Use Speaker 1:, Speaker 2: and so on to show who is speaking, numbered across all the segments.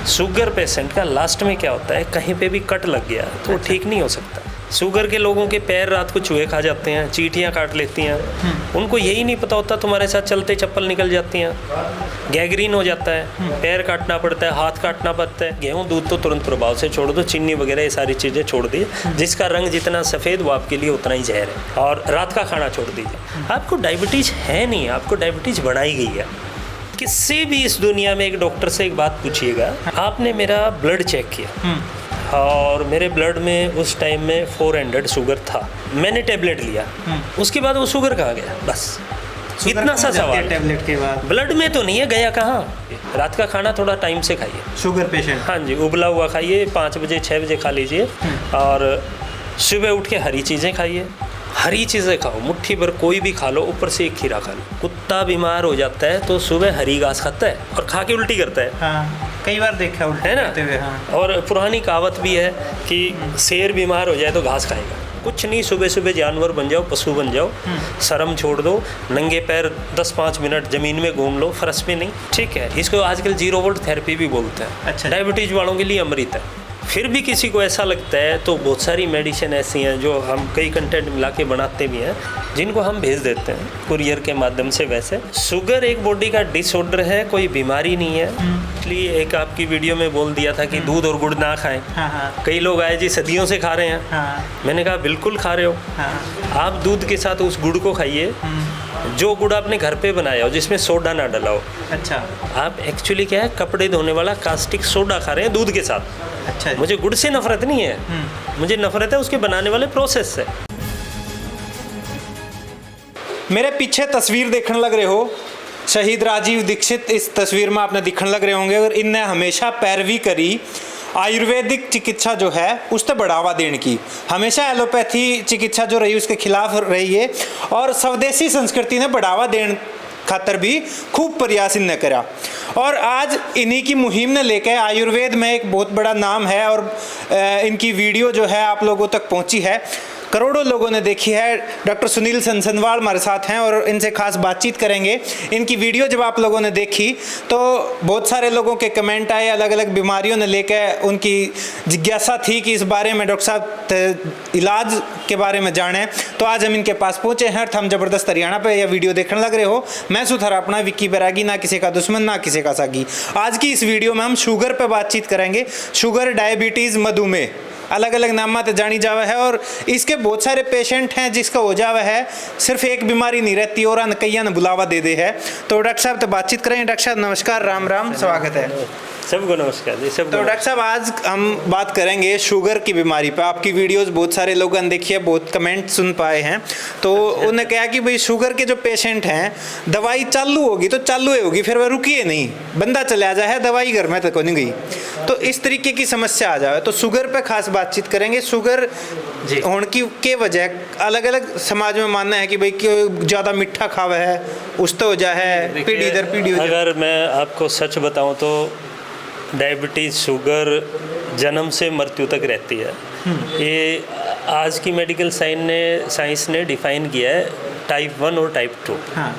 Speaker 1: Sugar patient का last में क्या होता है, कहीं पे भी कट लग गया तो वो ठीक नहीं हो सकता। शुगर के लोगों के पैर रात को चूहे खा जाते हैं, चींटियाँ काट लेती हैं, उनको यही नहीं पता होता तुम्हारे साथ चलते चप्पल निकल जाती हैं, गैंग्रीन हो जाता है, पैर काटना पड़ता है, हाथ काटना पड़ता है। गेहूँ दूध तो तुरंत प्रभाव से छोड़ दो, चीनी वगैरह ये सारी चीज़ें छोड़ दी, जिसका रंग जितना सफ़ेद वो आपके लिए उतना ही जहर है। और रात का खाना छोड़ दीजिए। आपको डायबिटीज़ है नहीं, आपको डायबिटीज़ बढ़ाई गई है। किसी भी इस दुनिया में एक डॉक्टर से एक बात पूछिएगा, आपने मेरा ब्लड चेक किया और मेरे ब्लड में उस टाइम में 400 शुगर था, मैंने टेबलेट लिया, उसके बाद वो शुगर कहाँ गया? बस इतना सा सवाल।
Speaker 2: टेबलेट के बाद
Speaker 1: ब्लड में तो नहीं है, गया कहाँ? रात का खाना थोड़ा टाइम से खाइए।
Speaker 2: Sugar patient?
Speaker 1: हाँ जी, उबला हुआ खाइए, 5 बजे 6 बजे खा लीजिए। और सुबह उठ के हरी चीज़ें खाइए, हरी चीज़ें खाओ, मुट्ठी भर कोई भी खा लो, ऊपर से एक खीरा खा लो। कुत्ता बीमार हो जाता है तो सुबह हरी घास खाता है और खा के उल्टी करता है।
Speaker 2: हाँ, कई बार देखा उल्टी
Speaker 1: है ना?
Speaker 2: करते हुए। हाँ।
Speaker 1: और पुरानी कहावत भी है कि शेर बीमार हो जाए तो घास खाएगा। कुछ नहीं, सुबह सुबह जानवर बन जाओ, पशु बन जाओ, शर्म छोड़ दो, नंगे पैर 10-5 मिनट ज़मीन में घूम लो, फर्श में नहीं, ठीक है। इसको आजकल 0 वोल्ट थेरेपी भी बोलते हैं।
Speaker 2: अच्छा।
Speaker 1: डायबिटीज़ वालों के लिए अमृत है। फिर भी किसी को ऐसा लगता है तो बहुत सारी मेडिसिन ऐसी हैं जो हम कई कंटेंट मिला के बनाते भी हैं, जिनको हम भेज देते हैं कुरियर के माध्यम से। वैसे शुगर एक बॉडी का डिसऑर्डर है, कोई बीमारी नहीं है। इसलिए एक आपकी वीडियो में बोल दिया था कि दूध और गुड़ ना खाएं।
Speaker 2: हाँ।
Speaker 1: कई लोग आए जी सदियों से खा रहे हैं।
Speaker 2: हाँ।
Speaker 1: मैंने कहा बिल्कुल खा रहे हो।
Speaker 2: हाँ।
Speaker 1: आप दूध के साथ उस गुड़ को खाइए जो गुड़ आपने घर पे बनाया हो, जिसमें सोडा ना डला हो।
Speaker 2: अच्छा।
Speaker 1: आप एक्चुअली क्या है, कपड़े धोने वाला कास्टिक सोडा खा रहे हैं दूध के साथ।
Speaker 2: अच्छा।
Speaker 1: मुझे गुड़ से नफरत नहीं है, मुझे नफरत है उसके बनाने वाले प्रोसेस से।
Speaker 2: मेरे पीछे तस्वीर देखने लग रहे हो, शहीद राजीव दीक्षित इस तस्वीर में आपने दिखने लग रहे होंगे। और इनने हमेशा पैरवी करी आयुर्वेदिक चिकित्सा जो है उससे बढ़ावा देने की, हमेशा एलोपैथी चिकित्सा जो रही उसके खिलाफ रही है, और स्वदेशी संस्कृति ने बढ़ावा देने खातर भी खूब प्रयास इनने करा। और आज इन्हीं की मुहिम ने लेकर आयुर्वेद में एक बहुत बड़ा नाम है, और इनकी वीडियो जो है आप लोगों तक पहुंची है, करोड़ों लोगों ने देखी है। डॉक्टर सुनील सनसनवाल हमारे साथ हैं और इनसे खास बातचीत करेंगे। इनकी वीडियो जब आप लोगों ने देखी तो बहुत सारे लोगों के कमेंट आए, अलग अलग बीमारियों ने लेकर उनकी जिज्ञासा थी कि इस बारे में डॉक्टर साहब इलाज के बारे में जानें। तो आज हम इनके पास पहुंचे हैं। हम ज़बरदस्त हरियाणा पे यह वीडियो देखने लग रहे हो, मैं सुथर अपना विक्की बैरागी, ना किसी का दुश्मन ना किसी का सागी। आज की इस वीडियो में हम शुगर पे बातचीत करेंगे। शुगर, डायबिटीज़, मधुमेह, अलग अलग नाम से जानी जावा है, और इसके बहुत सारे पेशेंट हैं जिसका हो जावा है। सिर्फ एक बीमारी नहीं रहती और कईया ने बुलावा दे है। तो डॉक्टर साहब तो बातचीत करेंगे। डॉक्टर साहब नमस्कार, राम राम, स्वागत है।
Speaker 1: सबको नमस्कार जी। सब
Speaker 2: तो डॉक्टर साहब आज हम बात करेंगे शुगर की बीमारी पे। आपकी वीडियोस बहुत सारे लोगों ने देखी है, बहुत कमेंट सुन पाए हैं। तो उन्होंने कहा कि भाई शुगर के जो पेशेंट हैं, दवाई चालू होगी तो चालू ही होगी, फिर वह रुकी नहीं, बंदा चला जाए है, दवाई घर में तक नहीं गई। तो इस तरीके की समस्या आ जाए, तो शुगर पे खास बातचीत करेंगे। शुगर होने की के वजह अलग अलग समाज में मानना है कि भाई क्यों ज़्यादा मीठा खावा है उस तो हो जाए है, पीढ़ी दर पीढ़ी हो जाए।
Speaker 1: अगर मैं आपको सच बताऊं तो डायबिटीज़, शुगर जन्म से मृत्यु तक रहती है। ये आज की मेडिकल साइंस ने डिफाइन किया है टाइप 1 और टाइप 2।
Speaker 2: हाँ।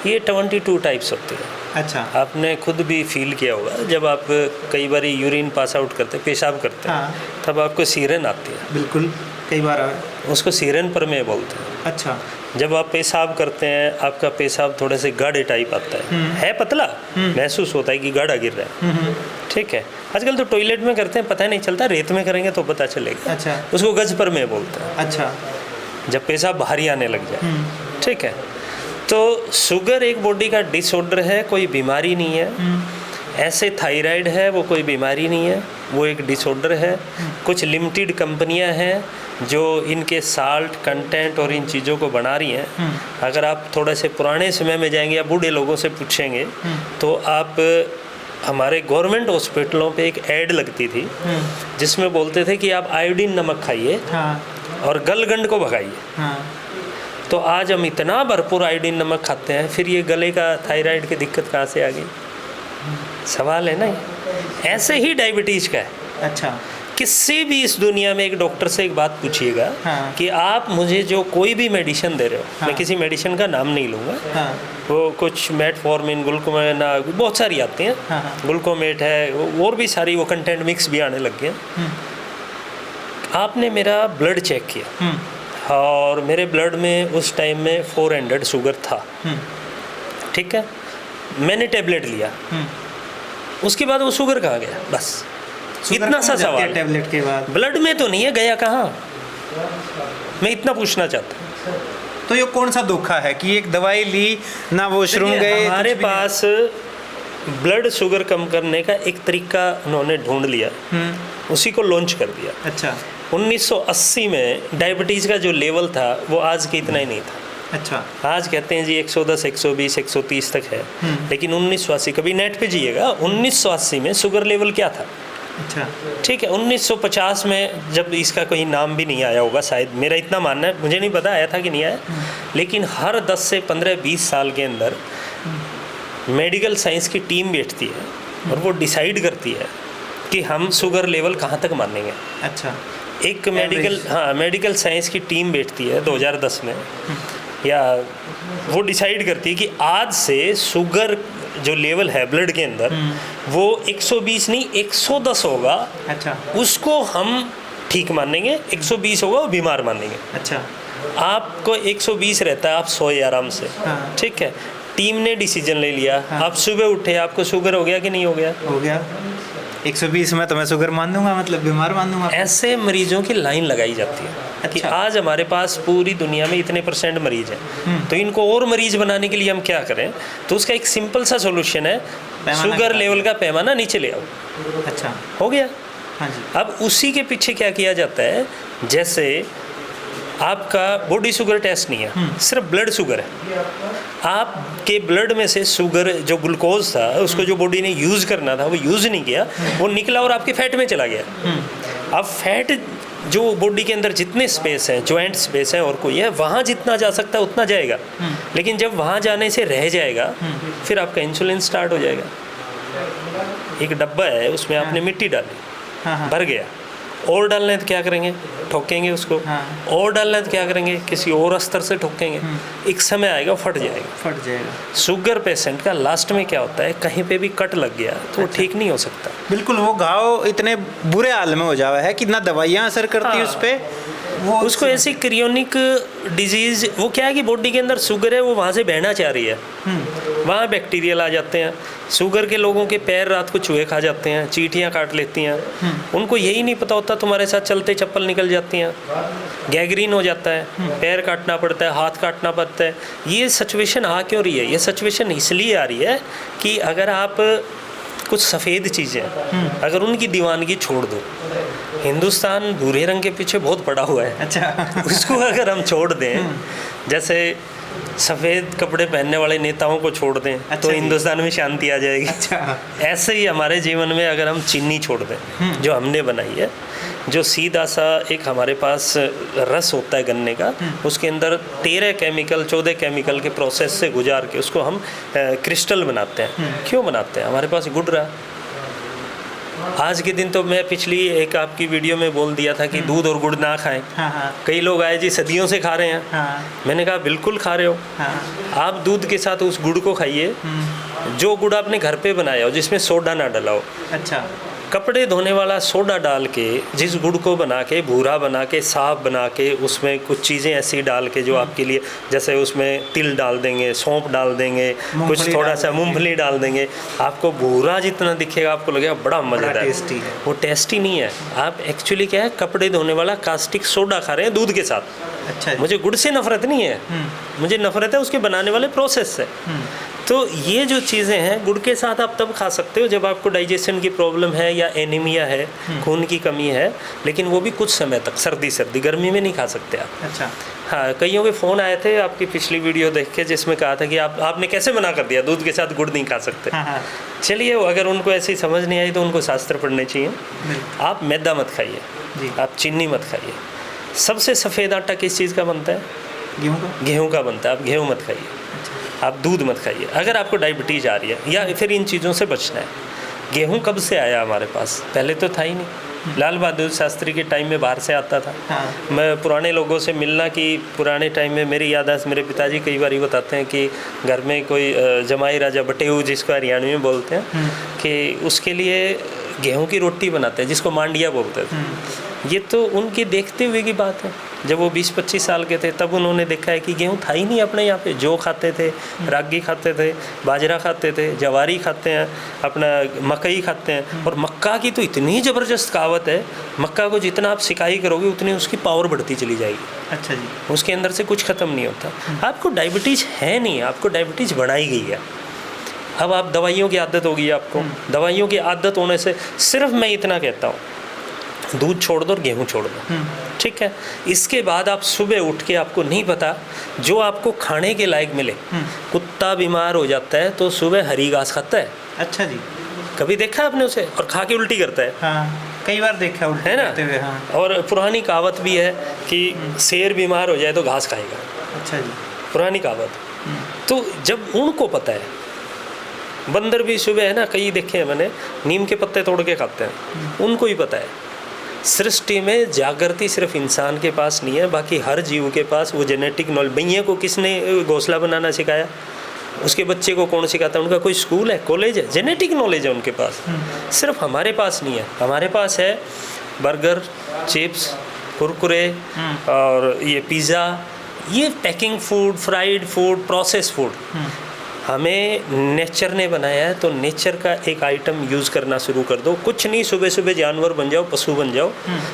Speaker 1: ये 22 टाइप्स होते हैं।
Speaker 2: अच्छा।
Speaker 1: आपने खुद भी फील किया होगा, जब आप कई बार यूरिन पास आउट करते, पेशाब करते हैं,
Speaker 2: हाँ।
Speaker 1: तब आपको सीरन आती है।
Speaker 2: बिल्कुल, कई बार
Speaker 1: उसको सीरन प्रमेय बोलते हैं।
Speaker 2: अच्छा।
Speaker 1: जब आप पेशाब करते हैं, आपका पेशाब थोड़े से गाढ़े टाइप आता है पतला, महसूस होता है कि गाढ़ा गिर रहा है। ठीक है। आजकल तो टॉयलेट में करते हैं, पता नहीं चलता, रेत में करेंगे तो पता चलेगा।
Speaker 2: अच्छा।
Speaker 1: उसको गज प्रमेय बोलते हैं।
Speaker 2: अच्छा।
Speaker 1: जब पेशाब भारी आने लग जाए। ठीक है। तो शुगर एक बॉडी का डिसऑर्डर है, कोई बीमारी नहीं है। ऐसे थायराइड है, वो कोई बीमारी नहीं है, वो एक डिसऑर्डर है। कुछ लिमिटेड कंपनियां हैं जो इनके साल्ट कंटेंट और इन चीज़ों को बना रही हैं। अगर आप थोड़े से पुराने समय में जाएंगे या बूढ़े लोगों से पूछेंगे तो आप हमारे गवर्नमेंट हॉस्पिटलों पे एक ऐड लगती थी जिसमें बोलते थे कि आप आयोडीन नमक खाइए और गलगंड को भगाइए। तो आज हम इतना भरपूर आयोडीन नमक खाते हैं, फिर ये गले का थायराइड की दिक्कत कहाँ से आ गई? सवाल है ना। ऐसे ही डायबिटीज़ का है।
Speaker 2: अच्छा।
Speaker 1: किसी भी इस दुनिया में एक डॉक्टर से एक बात पूछिएगा
Speaker 2: हाँ।
Speaker 1: कि आप मुझे जो कोई भी मेडिसिन दे रहे हो,
Speaker 2: हाँ।
Speaker 1: मैं किसी मेडिसिन का नाम नहीं लूँगा,
Speaker 2: हाँ।
Speaker 1: वो कुछ मेटफॉर्मिन, ग्लूकोमेट, बहुत सारी आती हैं,
Speaker 2: हाँ।
Speaker 1: ग्लूकोमेट है, और भी सारी, वो कंटेंट मिक्स भी आने लग गए। आपने मेरा ब्लड चेक किया और मेरे ब्लड में उस टाइम में 400 शुगर था, ठीक है, मैंने टेबलेट लिया, उसके बाद वो शुगर कहाँ गया? बस इतना सा सवाल।
Speaker 2: टेबलेट के बाद
Speaker 1: ब्लड में तो नहीं है, गया कहाँ? मैं इतना पूछना चाहता हूँ।
Speaker 2: तो ये कौन सा धोखा है कि एक दवाई ली ना, वॉशरूम
Speaker 1: देखिए,
Speaker 2: गए,
Speaker 1: हमारे
Speaker 2: कुछ भी नहीं।
Speaker 1: पास ब्लड शुगर कम करने का एक तरीका उन्होंने ढूंढ लिया, उसी को लॉन्च कर दिया।
Speaker 2: अच्छा
Speaker 1: 1980 में डायबिटीज़ का जो लेवल था वो आज के इतना ही नहीं था।
Speaker 2: अच्छा
Speaker 1: आज कहते हैं जी 110, 120, 130 तक है, लेकिन 1980, कभी नेट पे जाइएगा, 1980 में शुगर लेवल क्या था?
Speaker 2: अच्छा
Speaker 1: ठीक है, 1950 में जब इसका कोई नाम भी नहीं आया होगा शायद, मेरा इतना मानना है, मुझे नहीं पता आया था कि नहीं आया, लेकिन हर 10 से 15-20 साल के अंदर मेडिकल साइंस की टीम बैठती है और वो डिसाइड करती है कि हम शुगर लेवल कहाँ तक मानेंगे।
Speaker 2: अच्छा
Speaker 1: एक मेडिकल साइंस की टीम बैठती है 2010 में, या वो डिसाइड करती है कि आज से शुगर जो लेवल है ब्लड के अंदर वो 120 नहीं 110 होगा।
Speaker 2: अच्छा
Speaker 1: उसको हम ठीक मानेंगे, 120 होगा वो बीमार मानेंगे।
Speaker 2: अच्छा
Speaker 1: आपको 120 रहता है, आप सोए आराम से,
Speaker 2: हाँ।
Speaker 1: ठीक है, टीम ने डिसीजन ले लिया, आप सुबह उठे, आपको शुगर हो गया कि नहीं हो गया?
Speaker 2: हो गया 120 में, तो मैं शुगर मान दूंगा, मतलब बीमार मान दूंगा।
Speaker 1: ऐसे मरीजों की लाइन लगाई जाती है कि आज हमारे पास पूरी दुनिया में इतने % मरीज हैं, तो इनको और मरीज बनाने के लिए हम क्या करें? तो उसका एक सिंपल सा सॉल्यूशन है, शुगर लेवल का पैमाना नीचे ले आओ।
Speaker 2: अच्छा
Speaker 1: हो गया।
Speaker 2: हाँ जी।
Speaker 1: अब उसी के पीछे क्या किया जाता है, जैसे आपका बॉडी शुगर टेस्ट नहीं है, सिर्फ ब्लड शुगर है। आपके ब्लड में से शुगर जो ग्लूकोज था उसको जो बॉडी ने यूज़ करना था वो यूज़ नहीं किया, वो निकला और आपके फैट में चला गया। अब फैट जो बॉडी के अंदर जितने स्पेस हैं, जॉइंट स्पेस है और कोई है, वहाँ जितना जा सकता है उतना जाएगा, लेकिन जब वहाँ जाने से रह जाएगा फिर आपका इंसुलिन स्टार्ट हो जाएगा। एक डब्बा है, उसमें आपने मिट्टी डाली,
Speaker 2: हाँ।
Speaker 1: भर गया, और डालना है तो क्या करेंगे? ठोकेंगे उसको।
Speaker 2: हाँ।
Speaker 1: और डालना है तो क्या करेंगे? किसी और अस्तर से ठोकेंगे। एक समय आएगा फट जाएगा। शुगर पेशेंट का लास्ट में क्या होता है, कहीं पे भी कट लग गया तो वो ठीक नहीं हो सकता।
Speaker 2: बिल्कुल, वो घाव इतने बुरे हाल में हो जावा है कि ना दवाइयाँ असर करती है उस पर, वो
Speaker 1: उसको ऐसी क्रियोनिक डिजीज, वो क्या है कि बॉडी के अंदर शुगर है, वो वहाँ से बहना चाह रही है, वहाँ बैक्टीरियल आ जाते हैं। शुगर के लोगों के पैर रात को चूहे खा जाते हैं, चींटियाँ काट लेती हैं, उनको यही नहीं पता होता तुम्हारे साथ चलते चप्पल निकल जाती हैं, गैंग्रीन हो जाता है, पैर काटना पड़ता है, हाथ काटना पड़ता है। ये सिचुएशन आ क्यों रही है? ये सिचुएशन इसलिए आ रही है कि अगर आप कुछ सफ़ेद चीज़ें अगर उनकी दीवानगी छोड़ दो, हिंदुस्तान भूरे रंग के पीछे बहुत पड़ा हुआ है।
Speaker 2: अच्छा
Speaker 1: उसको अगर हम छोड़ दें, जैसे सफ़ेद कपड़े पहनने वाले नेताओं को छोड़ दें,
Speaker 2: अच्छा
Speaker 1: तो
Speaker 2: जी।
Speaker 1: हिंदुस्तान में शांति आ जाएगी।
Speaker 2: अच्छा
Speaker 1: ऐसे ही हमारे जीवन में अगर हम चीनी छोड़ दें जो हमने बनाई है, जो सीधा सा एक हमारे पास रस होता है गन्ने का, उसके अंदर 13 केमिकल 14 केमिकल के प्रोसेस से गुजार के उसको हम क्रिस्टल बनाते हैं। क्यों बनाते हैं? हमारे पास गुड़ रहा। आज के दिन तो मैं पिछली एक आपकी वीडियो में बोल दिया था कि दूध और गुड़ ना खाएं।
Speaker 2: हाँ।
Speaker 1: कई लोग आए जी सदियों से खा रहे हैं।
Speaker 2: हाँ।
Speaker 1: मैंने कहा बिल्कुल खा रहे हो।
Speaker 2: हाँ।
Speaker 1: आप दूध के साथ उस गुड़ को खाइए जो गुड़ आपने घर पे बनाया हो, जिसमें सोडा ना डला हो।
Speaker 2: अच्छा,
Speaker 1: कपड़े धोने वाला सोडा डाल के जिस गुड़ को बना के भूरा बना के साफ बना के उसमें कुछ चीज़ें ऐसी डाल के जो आपके लिए, जैसे उसमें तिल डाल देंगे, सौंफ डाल देंगे, कुछ थोड़ा सा मूंगफली डाल देंगे, आपको भूरा जितना दिखेगा आपको लगेगा बड़ा मज़ेदार।
Speaker 2: टेस्टी है।
Speaker 1: वो टेस्टी नहीं है। आप एक्चुअली क्या है, कपड़े धोने वाला कास्टिक सोडा खा रहे हैं दूध के साथ।
Speaker 2: अच्छा जी।
Speaker 1: मुझे गुड़ से नफरत नहीं है, मुझे नफरत है उसके बनाने वाले प्रोसेस से। तो ये जो चीज़ें हैं गुड़ के साथ आप तब खा सकते हो जब आपको डाइजेशन की प्रॉब्लम है या एनीमिया है, खून की कमी है, लेकिन वो भी कुछ समय तक, सर्दी गर्मी में नहीं खा सकते आप।
Speaker 2: अच्छा।
Speaker 1: हाँ, कईयों के फ़ोन आए थे आपकी पिछली वीडियो देख के जिसमें कहा था कि आपने कैसे मना कर दिया दूध के साथ गुड़ नहीं खा सकते।
Speaker 2: हाँ।
Speaker 1: चलिए, अगर उनको ऐसी समझ नहीं आई तो उनको शास्त्र पढ़ने चाहिए। आप मैदा मत खाइए
Speaker 2: जी।
Speaker 1: आप चीनी मत खाइए। सबसे सफ़ेद आटा किस चीज़ का बनता है? गेहूँ का बनता है। आप गेहूँ मत खाइए, आप दूध मत खाइए अगर आपको डायबिटीज़ आ रही है, या फिर इन चीज़ों से बचना है। गेहूँ कब से आया हमारे पास? पहले तो था ही नहीं। लाल बहादुर शास्त्री के टाइम में बाहर से आता था।
Speaker 2: हाँ।
Speaker 1: मैं पुराने लोगों से मिलना कि पुराने टाइम में मेरी याददाश्त, मेरे पिताजी कई बार ये बताते हैं कि घर में कोई जमाई राजा बटेऊ, जिसको हरियाणवी में बोलते हैं, कि उसके लिए गेहूं की रोटी बनाते हैं, जिसको मांडिया बोलते थे। ये तो उनके देखते हुए की बात है। जब वो 20-25 साल के थे तब उन्होंने देखा है कि गेहूं था ही नहीं अपने यहाँ पे। जौ खाते थे, रागी खाते थे, बाजरा खाते थे, जवारी खाते हैं, अपना मकई खाते हैं। और मक्का की तो इतनी ज़बरदस्त कहावत है, मक्का को जितना आप सिकाई करोगे उतनी उसकी पावर बढ़ती चली जाएगी।
Speaker 2: अच्छा जी।
Speaker 1: उसके अंदर से कुछ ख़त्म नहीं होता। आपको डायबिटीज़ है नहीं, आपको डायबिटीज़ बढ़ाई गई है। अब आप दवाइयों की आदत होगी आपको। दवाइयों की आदत होने से सिर्फ मैं इतना कहता हूँ, दूध छोड़ दो और गेहूँ छोड़ दो, ठीक है। इसके बाद आप सुबह उठ के, आपको नहीं पता, जो आपको खाने के लायक मिले। कुत्ता बीमार हो जाता है तो सुबह हरी घास खाता है।
Speaker 2: अच्छा जी।
Speaker 1: कभी देखा है आपने उसे? और खा के उल्टी करता है।
Speaker 2: हाँ, कई बार देखा उल्टी
Speaker 1: है ना?
Speaker 2: करते हुए। हाँ।
Speaker 1: और पुरानी कहावत भी है कि शेर बीमार हो जाए तो घास खाएगा।
Speaker 2: अच्छा जी।
Speaker 1: पुरानी कहावत। तो जब उनको पता है, बंदर भी सुबह, है ना, कई देखे हैं मैंने, नीम के पत्ते तोड़ के खाते हैं। उनको ही पता है। सृष्टि में जागृति सिर्फ इंसान के पास नहीं है, बाकी हर जीव के पास वो जेनेटिक नॉलेज। भैया को किसने घोंसला बनाना सिखाया? उसके बच्चे को कौन सिखाता है? उनका कोई स्कूल है, कॉलेज है? जेनेटिक नॉलेज है उनके पास। सिर्फ हमारे पास नहीं है। हमारे पास है बर्गर, चिप्स, कुरकुरे और ये पिज़्ज़ा, ये packing food, fried food, process food. हमें नेचर ने बनाया है, तो नेचर का एक आइटम यूज़ करना शुरू कर दो। कुछ नहीं, सुबह सुबह जानवर बन जाओ, पशु बन जाओ,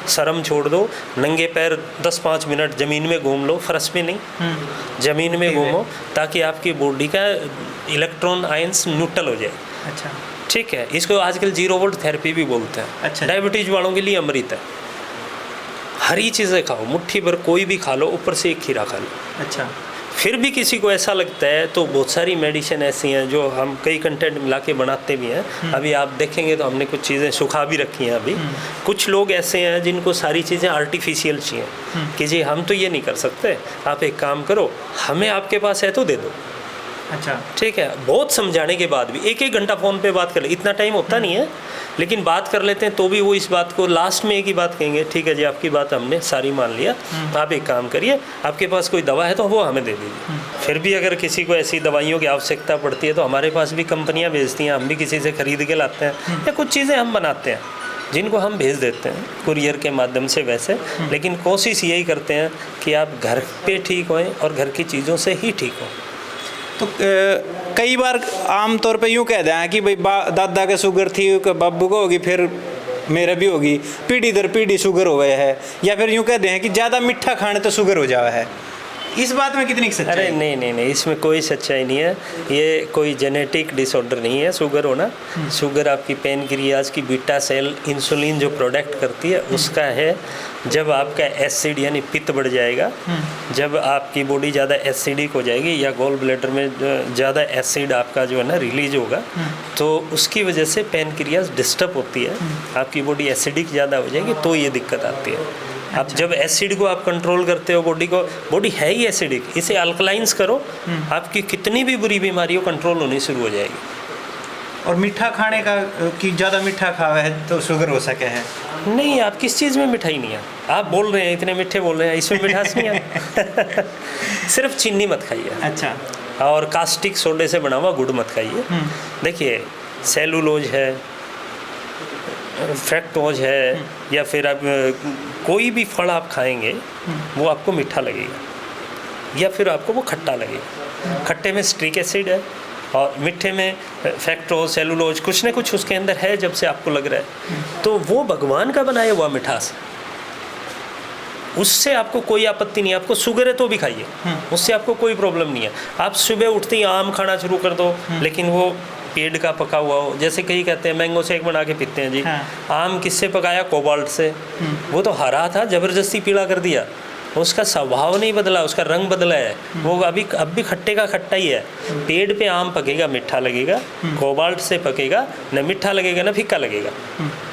Speaker 1: शर्म छोड़ दो, नंगे पैर 10-5 मिनट ज़मीन में घूम लो, फर्श में नहीं, ज़मीन में घूमो, ताकि आपकी बॉडी का इलेक्ट्रॉन आयंस न्यूट्रल हो जाए।
Speaker 2: अच्छा,
Speaker 1: ठीक है। इसको आजकल 0 वोल्ट थेरेपी भी बोलते हैं।
Speaker 2: अच्छा।
Speaker 1: डायबिटीज़ वालों के लिए अमृत है। हरी चीज़ें खाओ, मुट्ठी भर कोई भी खा लो, ऊपर से एक खीरा खा लो।
Speaker 2: अच्छा।
Speaker 1: फिर भी किसी को ऐसा लगता है तो बहुत सारी मेडिसिन ऐसी हैं जो हम कई कंटेंट मिला के बनाते भी हैं। अभी आप देखेंगे तो हमने कुछ चीज़ें सुखा भी रखी हैं अभी। कुछ लोग ऐसे हैं जिनको सारी चीज़ें आर्टिफिशियल चाहिए कि जी हम तो ये नहीं कर सकते, आप एक काम करो, हमें आपके पास है तो दे दो।
Speaker 2: अच्छा,
Speaker 1: ठीक है। बहुत समझाने के बाद भी 1-1 घंटा फ़ोन पे बात कर ले, इतना टाइम होता नहीं है, लेकिन बात कर लेते हैं तो भी वो इस बात को लास्ट में एक ही बात कहेंगे, ठीक है जी आपकी बात हमने सारी मान लिया, आप एक काम करिए, आपके पास कोई दवा है तो वो हमें दे दीजिए। फिर भी अगर किसी को ऐसी दवाइयों की आवश्यकता पड़ती है तो हमारे पास भी कंपनियाँ भेजती हैं, हम भी किसी से ख़रीद के लाते हैं, या कुछ चीज़ें हम बनाते हैं जिनको हम भेज देते हैं कुरियर के माध्यम से वैसे। लेकिन कोशिश यही करते हैं कि आप घर पे ठीक होएं और घर की चीज़ों से ही ठीक हों।
Speaker 2: तो कई बार आम तौर पे यूँ कह दें कि भाई दादा के शुगर थी, बाबू को होगी, फिर मेरे भी होगी, पीढ़ी दर पीढ़ी शुगर हो गया है, या फिर यूँ कह दें कि ज़्यादा मीठा खाने तो शुगर हो जावा है। इस बात में कितनी सच्चाई?
Speaker 1: अरे नहीं, इसमें कोई सच्चाई नहीं है। ये कोई जेनेटिक डिसऑर्डर नहीं है शुगर होना। शुगर आपकी पेनक्रियाज की बीटा सेल इंसुलिन जो प्रोडक्ट करती है उसका है। जब आपका एसिड यानी पित्त बढ़ जाएगा, जब आपकी बॉडी ज़्यादा एसिडिक हो जाएगी या गॉल ब्लैडर में ज़्यादा एसिड आपका जो है ना रिलीज होगा, तो उसकी वजह से पेनक्रियाज डिस्टर्ब होती है, आपकी बॉडी एसिडिक ज़्यादा हो जाएगी, तो ये दिक्कत आती है। अब जब एसिड को आप कंट्रोल करते हो, बॉडी है ही एसिडिक, इसे अल्कलाइंस करो, आपकी कितनी भी बुरी बीमारी हो कंट्रोल होनी शुरू हो जाएगी।
Speaker 2: और मीठा खाने का कि ज़्यादा मीठा खावा है तो शुगर हो सके है?
Speaker 1: नहीं, आप किस चीज़ में मिठाई नहीं है? आप बोल रहे हैं इतने मीठे बोल रहे हैं, इसमें मिठास नहीं है। सिर्फ चीनी मत खाइए।
Speaker 2: अच्छा।
Speaker 1: और कास्टिक सोडे से बना हुआ गुड़ मत खाइए। देखिए, सेलुलोज है, फ्रैक्टोज है, या फिर आप कोई भी फल आप खाएंगे वो आपको मीठा लगेगा, या फिर आपको वो खट्टा लगेगा। खट्टे में स्ट्रिक एसिड है और मीठे में फ्रैक्टोज, सेलुलोज, कुछ ना कुछ उसके अंदर है जब से आपको लग रहा है, तो वो भगवान का बनाया हुआ मिठास, उससे आपको कोई आपत्ति नहीं है। आपको शुगर है तो भी खाइए, उससे आपको कोई प्रॉब्लम नहीं है। आप सुबह उठते ही आम खाना शुरू कर दो, लेकिन वो पेड़ का पका हुआ हो, जैसे कई कहते हैं मैंगो शेक बना के पीते हैं जी। आम किससे पकाया? कोबाल्ट से। वो तो हरा था, ज़बरदस्ती पीला कर दिया, उसका स्वभाव नहीं बदला, उसका रंग बदला है, वो अब भी खट्टे का खट्टा ही है। पेड़ पे आम पकेगा मीठा लगेगा, कोबाल्ट से पकेगा न मीठा लगेगा न फीका लगेगा,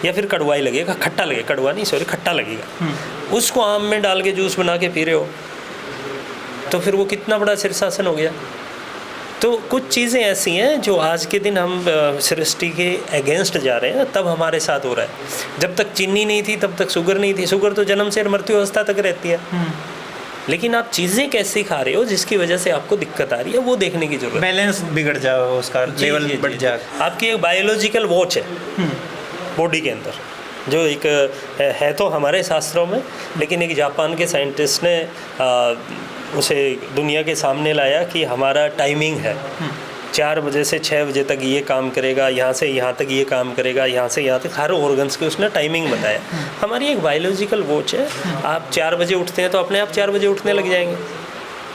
Speaker 1: या फिर कड़वा ही लगेगा, खट्टा लगेगा, कड़वा नहीं सॉरी खट्टा लगेगा। उसको आम में डाल के जूस बना के पी रहे हो, तो फिर वो कितना बड़ा शीर्षासन हो गया। तो कुछ चीज़ें ऐसी हैं जो आज के दिन हम सृष्टि के अगेंस्ट जा रहे हैं, तब हमारे साथ हो रहा है। जब तक चीनी नहीं थी तब तक शुगर नहीं थी। शुगर तो जन्म से मृत्यु अवस्था तक रहती है, लेकिन आप चीज़ें कैसी खा रहे हो जिसकी वजह से आपको दिक्कत आ रही है, वो देखने की जरूरत है।
Speaker 2: बैलेंस बिगड़ जाए, उसका लेवल बढ़ जाए।
Speaker 1: आपकी एक बायोलॉजिकल वॉच है बॉडी के अंदर, जो एक है तो हमारे शास्त्रों में, लेकिन एक जापान के साइंटिस्ट ने उसे दुनिया के सामने लाया कि हमारा टाइमिंग है, 4 बजे से 6 बजे तक ये काम करेगा, यहाँ से यहाँ तक ये काम करेगा, यहाँ से यहाँ तक, हर ऑर्गन्स की उसने टाइमिंग बताया। हमारी एक बायोलॉजिकल वॉच है। आप 4 बजे उठते हैं तो अपने आप 4 बजे उठने लग जाएंगे।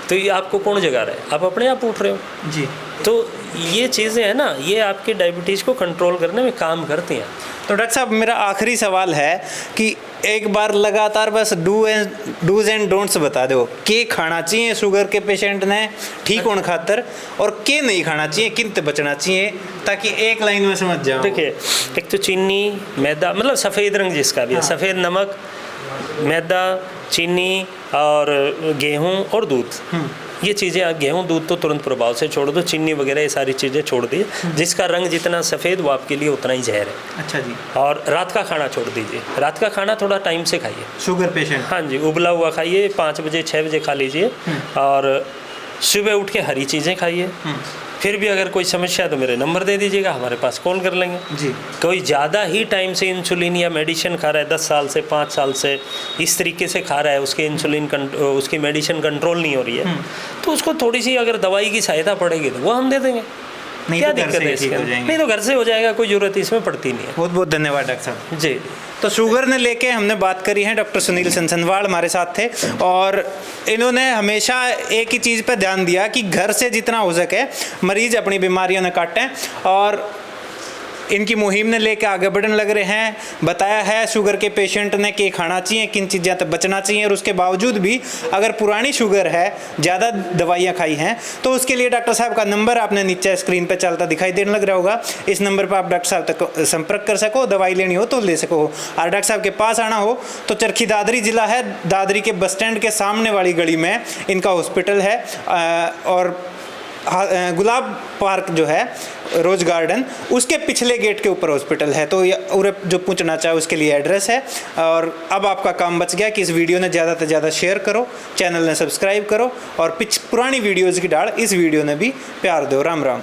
Speaker 1: तो ये आपको कौन जगा रहा है? आप अपने आप उठ रहे हो
Speaker 2: जी।
Speaker 1: तो ये चीज़ें हैं ना, ये आपके डायबिटीज़ को कंट्रोल करने में काम करती हैं।
Speaker 2: तो डॉक्टर साहब, मेरा आखिरी सवाल है कि एक बार लगातार बस डूज एंड डोंट्स बता दो, के खाना चाहिए शुगर के पेशेंट ने ठीक होने खातर, और के नहीं खाना चाहिए, किन बचना चाहिए, ताकि एक लाइन में समझ जाओ।
Speaker 1: देखिए, एक तो चीनी, मैदा, मतलब सफ़ेद रंग जिसका भी है, सफ़ेद नमक, मैदा, चीनी और गेहूँ और दूध, ये चीज़ें आप गेहूँ दूध तो तुरंत प्रभाव से छोड़ दो, चीनी वगैरह ये सारी चीज़ें छोड़ दी। जिसका रंग जितना सफ़ेद वो आपके लिए उतना ही जहर है।
Speaker 2: अच्छा जी।
Speaker 1: और रात का खाना छोड़ दीजिए, रात का खाना थोड़ा टाइम से खाइए।
Speaker 2: Sugar patient?
Speaker 1: हाँ जी, उबला हुआ खाइए, 5 बजे 6 बजे खा लीजिए। और सुबह उठ के हरी चीज़ें खाइए। फिर भी अगर कोई समस्या है तो मेरे नंबर दे दीजिएगा, हमारे पास कॉल कर लेंगे
Speaker 2: जी।
Speaker 1: कोई ज़्यादा ही टाइम से इंसुलिन या मेडिसिन खा रहा है, 10 साल से 5 साल से इस तरीके से खा रहा है, उसके इंसुलिन उसकी मेडिसिन कंट्रोल नहीं हो रही है, तो उसको थोड़ी सी अगर दवाई की सहायता पड़ेगी तो वो हम दे देंगे।
Speaker 2: नहीं
Speaker 1: क्या
Speaker 2: तो घर
Speaker 1: दिक्कत
Speaker 2: से
Speaker 1: है
Speaker 2: ठीक हो
Speaker 1: इसके?
Speaker 2: जाएंगे।
Speaker 1: नहीं तो घर से हो जाएगा, कोई ज़रूरत इसमें पड़ती नहीं है।
Speaker 2: बहुत बहुत धन्यवाद डॉक्टर साहब
Speaker 1: जी।
Speaker 2: तो शुगर ने लेके हमने बात करी है, डॉक्टर सुनील सनसनवाल हमारे साथ थे, और इन्होंने हमेशा एक ही चीज़ पर ध्यान दिया कि घर से जितना हो सके मरीज अपनी बीमारियों ने काटें, और इनकी मुहिम ने लेके आगे बढ़ने लग रहे हैं। बताया है शुगर के पेशेंट ने कि खाना चाहिए, किन चीज़ों से बचना चाहिए, और उसके बावजूद भी अगर पुरानी शुगर है, ज़्यादा दवाइयाँ खाई हैं, तो उसके लिए डॉक्टर साहब का नंबर आपने नीचे स्क्रीन पे चलता दिखाई देने लग रहा होगा। इस नंबर पर आप डॉक्टर साहब तक संपर्क कर सको, दवाई लेनी हो तो ले सको। और डॉक्टर साहब के पास आना हो तो चरखी दादरी ज़िला है, दादरी के बस स्टैंड के सामने वाली गली में इनका हॉस्पिटल है, और गुलाब पार्क जो है रोज गार्डन, उसके पिछले गेट के ऊपर हॉस्पिटल है। तो उरे जो पूछना चाहे उसके लिए एड्रेस है। और अब आपका काम बच गया कि इस वीडियो ने ज़्यादा से ज़्यादा शेयर करो, चैनल ने सब्सक्राइब करो, और पुरानी वीडियोज़ की डाल इस वीडियो ने भी प्यार दो। राम राम।